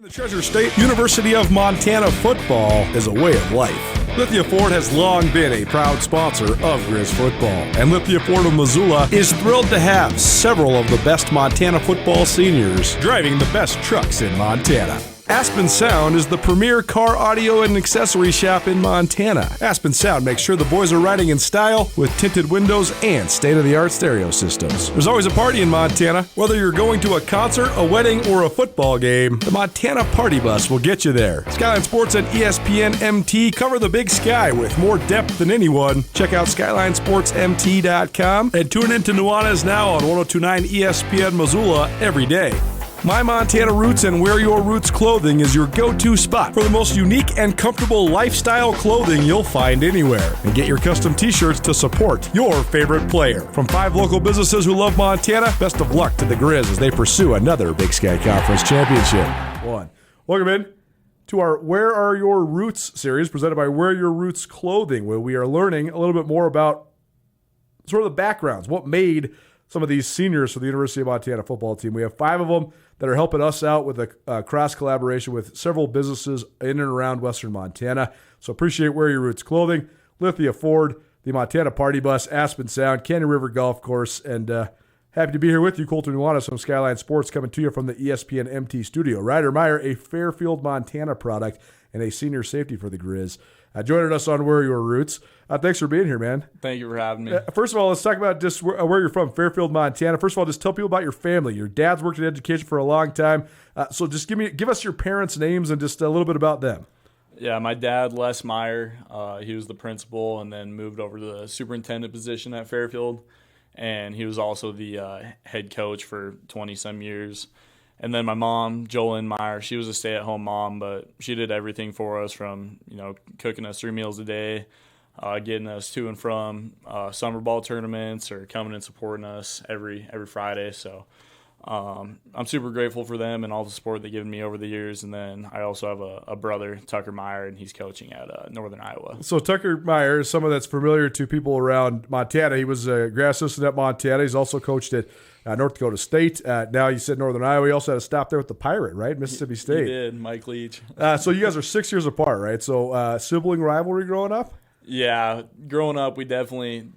The Treasure State University of Montana football is a way of life. Lithia Ford has long been a proud sponsor of Griz football, and Lithia Ford of Missoula is thrilled to have several of the best Montana football seniors driving the best trucks in Montana. Aspen Sound is the premier car audio and accessory shop in Montana. Aspen Sound makes sure the boys are riding in style with tinted windows and state-of-the-art stereo systems. There's always a party in Montana. Whether you're going to a concert, a wedding, or a football game, the Montana Party Bus will get you there. Skyline Sports and ESPN MT cover the big sky with more depth than anyone. Check out SkylineSportsMT.com and tune in to Nuanez now on 102.9 ESPN Missoula every day. My Montana Roots and Wear Your Roots clothing is your go-to spot for the most unique and comfortable lifestyle clothing you'll find anywhere. And get your custom t-shirts to support your favorite player. From 5 local businesses who love Montana, best of luck to the Griz as they pursue another Big Sky Conference championship. Welcome in to our Where Are Your Roots series presented by Wear Your Roots Clothing, where we are learning a little bit more about sort of the backgrounds, what made some of these seniors for the University of Montana football team. We have 5 of them that are helping us out with a cross-collaboration with several businesses in and around Western Montana. So appreciate Wear Your Roots Clothing, Lithia Ford, the Montana Party Bus, Aspen Sound, Canyon River Golf Course, and happy to be here with you, Colter Nuanez from Skyline Sports, coming to you from the ESPN MT studio. Ryder Meyer, a Fairfield, Montana product, and a senior safety for the Griz. Joining us on Where Are Your Roots. Thanks for being here, man. Thank you for having me. First of all, let's talk about just where you're from, Fairfield, Montana. First of all, just tell people about your family. Your dad's worked in education for a long time. So just give us your parents' names and just a little bit about them. Yeah, my dad, Les Meyer, he was the principal and then moved over to the superintendent position at Fairfield. And he was also the head coach for 20-some years. And then my mom, Jolynn Meyer, she was a stay-at-home mom, but she did everything for us from, cooking us 3 meals a day, getting us to and from summer ball tournaments or coming and supporting us every Friday. So I'm super grateful for them and all the support they've given me over the years. And then I also have a brother, Tucker Meyer, and he's coaching at Northern Iowa. So Tucker Meyer is someone that's familiar to people around Montana. He was a grad assistant at Montana. He's also coached at North Dakota State. Now you said Northern Iowa. He also had a stop there with the Pirate, right? Mississippi State. He did, Mike Leach. So you guys are 6 years apart, right? So sibling rivalry growing up? Yeah, growing up, we definitely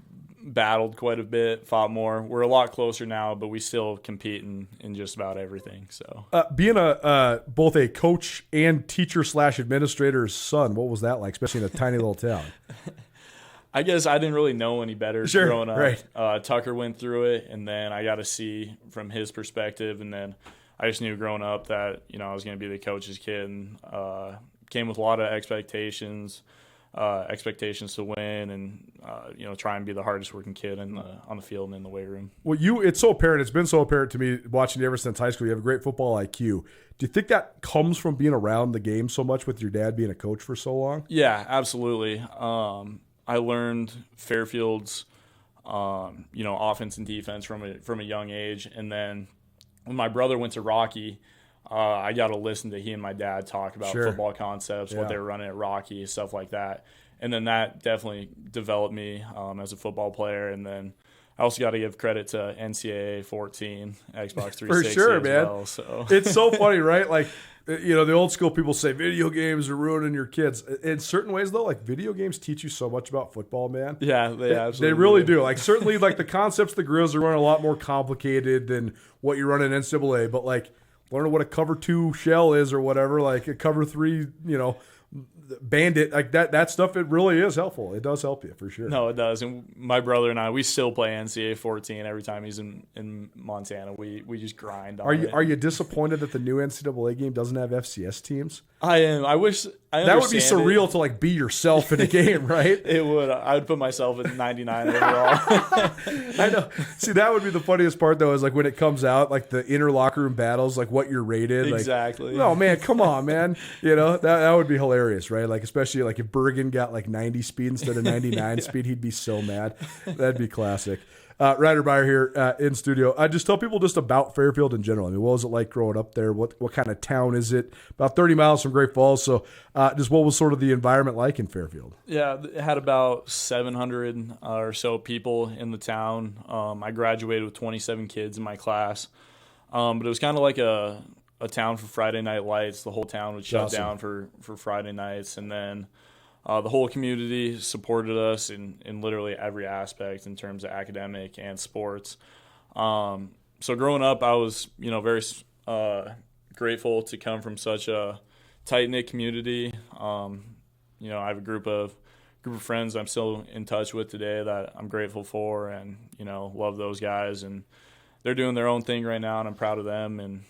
battled quite a bit, fought more. We're a lot closer now, but we still compete in just about everything. So being both a coach and teacher/administrator's son, what was that like, especially in a tiny little town? I guess I didn't really know any better growing up. Right. Tucker went through it, and then I got to see from his perspective, and then I just knew growing up that I was going to be the coach's kid, and came with a lot of expectations to win, and try and be the hardest working kid on the field and in the weight room. Well, it's so apparent. It's been so apparent to me watching you ever since high school. You have a great football IQ. Do you think that comes from being around the game so much with your dad being a coach for so long? Yeah, absolutely. I learned Fairfield's, offense and defense from a young age, and then when my brother went to Rocky, I got to listen to he and my dad talk about football concepts, what they were running at Rocky, stuff like that, and then that definitely developed me as a football player, and then I also got to give credit to NCAA 14, Xbox 360 for sure, man. well. So. It's so funny, right? Like, the old school people say video games are ruining your kids. In certain ways, though, like video games teach you so much about football, man. Yeah, they absolutely they really do. Like, certainly, like the concepts the Griz are running a lot more complicated than what you run in NCAA. But like, learning what a cover 2 shell is or whatever, like a cover 3, bandit, like that stuff, it really is helpful. It does help you for sure. No, it does. And my brother and I, we still play NCAA 14 every time he's in Montana. We just grind on it. Are you disappointed that the new NCAA game doesn't have FCS teams? I am. I wish that would be surreal to like be yourself in a game, right? It would. I would put myself at 99 overall. I know. See, that would be the funniest part though, is like when it comes out, like the inner locker room battles, like what you're rated. Exactly. Like, oh man, come on, man. That would be hilarious, right? Like especially like if Bergen got like 90 speed instead of 99 speed, he'd be so mad. That'd be classic. Ryder Meyer here in studio. I just tell people just about Fairfield in general. I mean, what was it like growing up there? What kind of town is it? About 30 miles from Great Falls. So just what was sort of the environment like in Fairfield? Yeah, it had about 700 or so people in the town. I graduated with 27 kids in my class. But it was kind of like a a town for Friday Night Lights. The whole town would shut Awesome. down for Friday nights, and then the whole community supported us in literally every aspect in terms of academic and sports. So growing up, I was, very grateful to come from such a tight-knit community. I have a group of friends I'm still in touch with today that I'm grateful for, and, love those guys. And they're doing their own thing right now, and I'm proud of them. And,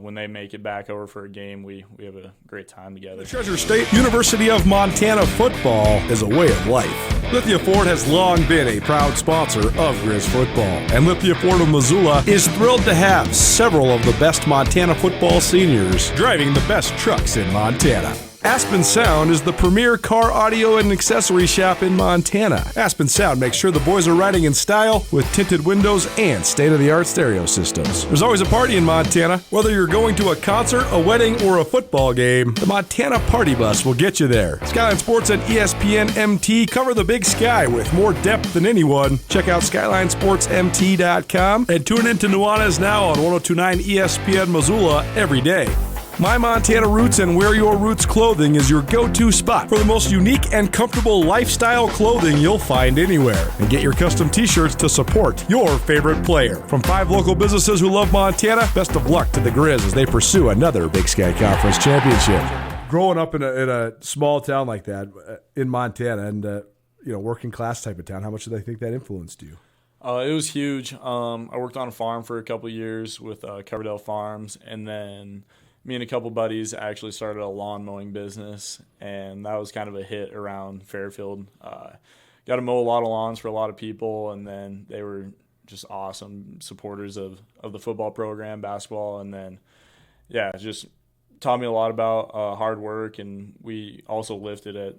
when they make it back over for a game, we have a great time together. The Treasure State University of Montana football is a way of life. Lithia Ford has long been a proud sponsor of Griz football, and Lithia Ford of Missoula is thrilled to have several of the best Montana football seniors driving the best trucks in Montana. Aspen Sound is the premier car audio and accessory shop in Montana. Aspen Sound makes sure the boys are riding in style with tinted windows and state-of-the-art stereo systems. There's always a party in Montana. Whether you're going to a concert, a wedding, or a football game, the Montana Party Bus will get you there. Skyline Sports and ESPN MT cover the Big Sky with more depth than anyone. Check out SkylineSportsMT.com and tune in to Nuanez now on 102.9 ESPN Missoula every day. My Montana Roots and Wear Your Roots clothing is your go-to spot for the most unique and comfortable lifestyle clothing you'll find anywhere. And get your custom t-shirts to support your favorite player. From 5 local businesses who love Montana, best of luck to the Griz as they pursue another Big Sky Conference championship. Growing up in a small town like that in Montana and working class type of town, how much do they think that influenced you? It was huge. I worked on a farm for a couple of years with Coverdale Farms, and then me and a couple buddies actually started a lawn mowing business, and that was kind of a hit around Fairfield. Got to mow a lot of lawns for a lot of people, and then they were just awesome supporters of the football program, basketball, and then, just taught me a lot about hard work, and we also lifted at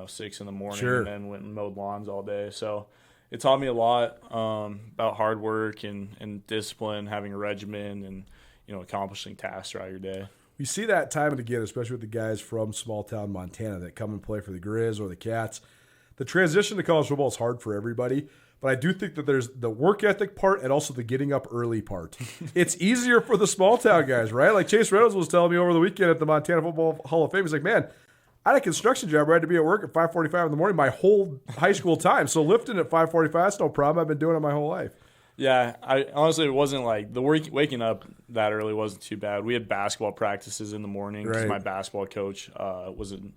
6 in the morning. Sure. And then went and mowed lawns all day. So it taught me a lot about hard work and discipline, having a regimen, and accomplishing tasks throughout your day. We see that time and again, especially with the guys from small town Montana that come and play for the Griz or the Cats. The transition to college football is hard for everybody, but I do think that there's the work ethic part and also the getting up early part. It's easier for the small town guys, right? Like Chase Reynolds was telling me over the weekend at the Montana Football Hall of Fame. He's like, man, I had a construction job where I had to be at work at 5:45 in the morning my whole high school time. So lifting at 5:45, that's no problem. I've been doing it my whole life. Yeah, I honestly, it wasn't like waking up that early wasn't too bad. We had basketball practices in the morning because my basketball coach wasn't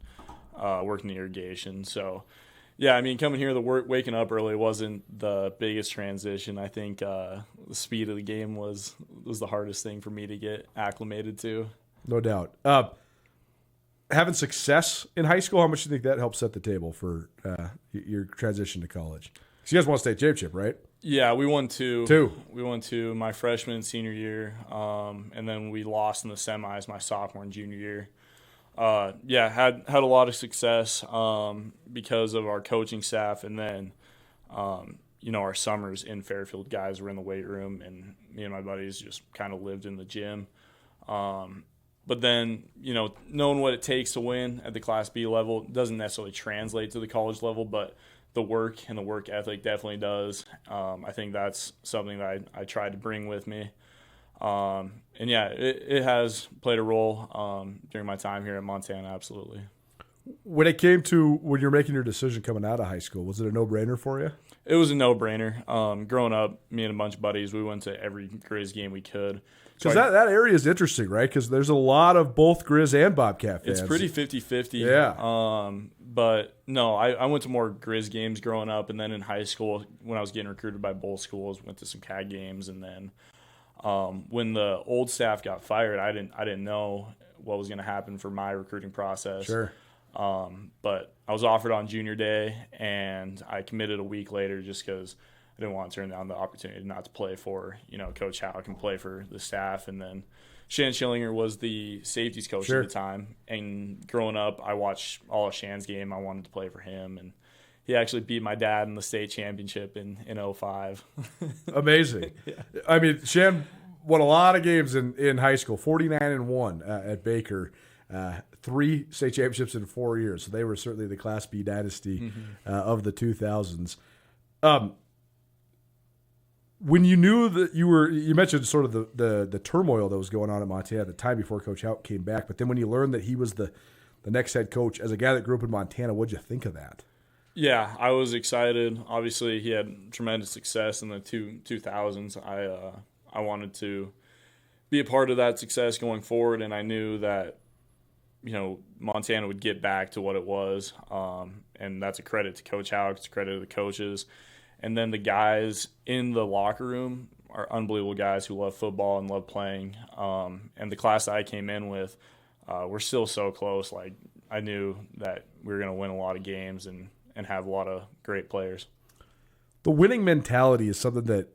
working the irrigation. So, coming here, waking up early wasn't the biggest transition. I think the speed of the game was the hardest thing for me to get acclimated to. No doubt. Having success in high school, how much do you think that helps set the table for your transition to college? So you guys won a state championship, right? Yeah, we won two. Two. We won two my freshman and senior year, and then we lost in the semis my sophomore and junior year. Had a lot of success because of our coaching staff, and then our summers in Fairfield, guys were in the weight room, and me and my buddies just kind of lived in the gym. But then, knowing what it takes to win at the Class B level doesn't necessarily translate to the college level, but the work and the work ethic definitely does. I think that's something that I tried to bring with me. It has played a role during my time here at Montana, absolutely. When it came to when you're making your decision coming out of high school, was it a no-brainer for you? It was a no-brainer. Growing up, me and a bunch of buddies, we went to every Griz game we could. Because that area is interesting, right? Because there's a lot of both Griz and Bobcat fans. It's pretty 50-50. Yeah. But no, I went to more Griz games growing up, and then in high school, when I was getting recruited by both schools, went to some CAG games, and then when the old staff got fired, I didn't know what was going to happen for my recruiting process. Sure. But I was offered on junior day, and I committed a week later just because I didn't want to turn down the opportunity not to play for, Coach Houck and play for the staff. And then Shan Schillinger was the safeties coach Sure. at the time. And growing up, I watched all of Shan's game. I wanted to play for him. And he actually beat my dad in the state championship in 2005. Amazing. Yeah. I mean, Shan won a lot of games in high school, 49-1 at Baker. 3 state championships in 4 years. So they were certainly the Class B dynasty of the 2000s. When you knew that you mentioned sort of the turmoil that was going on at Montana at the time before Coach Houck came back, but then when you learned that he was the next head coach, as a guy that grew up in Montana, what'd you think of that? Yeah, I was excited. Obviously, he had tremendous success in the 2000s. I wanted to be a part of that success going forward, and I knew that, Montana would get back to what it was, and that's a credit to Coach Houck, it's a credit to the coaches. And then the guys in the locker room are unbelievable guys who love football and love playing. And the class that I came in with, we're still so close. Like, I knew that we were going to win a lot of games and have a lot of great players. The winning mentality is something that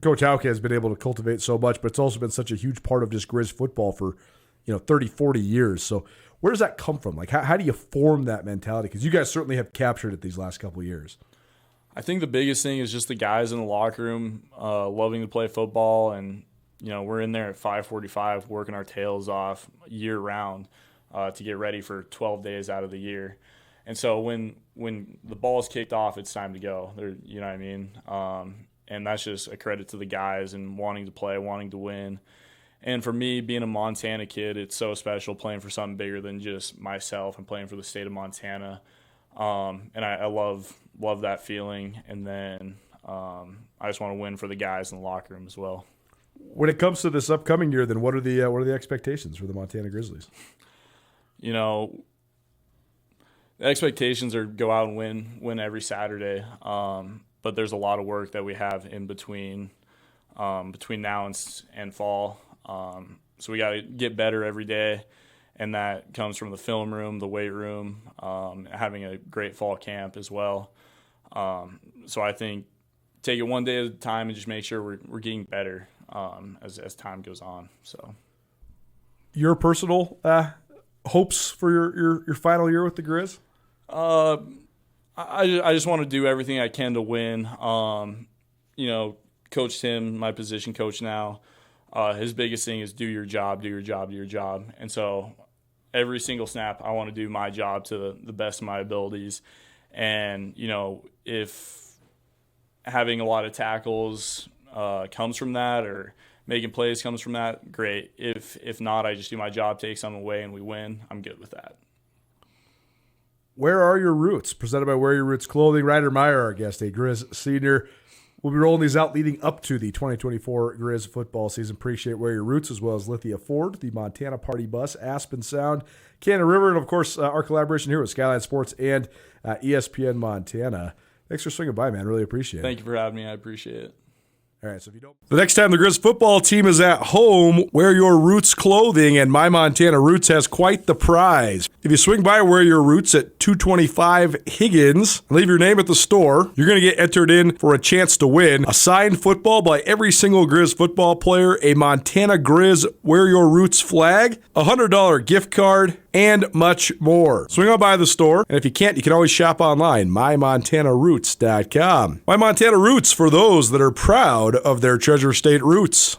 Coach Houck has been able to cultivate so much, but it's also been such a huge part of just Griz football for 30, 40 years. So where does that come from? Like, how do you form that mentality? Because you guys certainly have captured it these last couple of years. I think the biggest thing is just the guys in the locker room loving to play football, and we're in there at 5:45 working our tails off year round to get ready for 12 days out of the year. And so when the ball is kicked off, it's time to go. You know what I mean? And that's just a credit to the guys and wanting to play, wanting to win. And for me, being a Montana kid, it's so special playing for something bigger than just myself and playing for the state of Montana. And I love that feeling. And then I just want to win for the guys in the locker room as well. When it comes to this upcoming year, then what are the expectations for the Montana Grizzlies? The expectations are go out and win every Saturday. But there's a lot of work that we have in between now and fall. So we got to get better every day, and that comes from the film room, the weight room, having a great fall camp as well. So I think take it one day at a time and just make sure we're getting better as time goes on. So your personal hopes for your final year with the Griz? I just want to do everything I can to win. Coach Tim, my position coach now, his biggest thing is do your job. And so every single snap, I want to do my job to the best of my abilities. And, if having a lot of tackles comes from that, or making plays comes from that, great. If not, I just do my job, take something away, and we win. I'm good with that. Where Are Your Roots? Presented by Wear Your Roots Clothing. Ryder Meyer, our guest, a Griz senior. We'll be rolling these out leading up to the 2024 Griz football season. Appreciate Wear Your Roots, as well as Lithia Ford, the Montana Party Bus, Aspen Sound, Canada River, and, of course, our collaboration here with Skyline Sports and ESPN Montana. Thanks for swinging by, man. Really appreciate it. Thank you for having me. I appreciate it. All right, so if you don't... The next time the Griz football team is at home, Wear Your Roots Clothing, and My Montana Roots has quite the prize. If you swing by Wear Your Roots at 225 Higgins and leave your name at the store, you're going to get entered in for a chance to win a signed football by every single Griz football player, a Montana Griz Wear Your Roots flag, a $100 gift card, and much more. Swing on by the store, and if you can't, you can always shop online, mymontanaroots.com. My Montana Roots, for those that are proud of their Treasure State roots.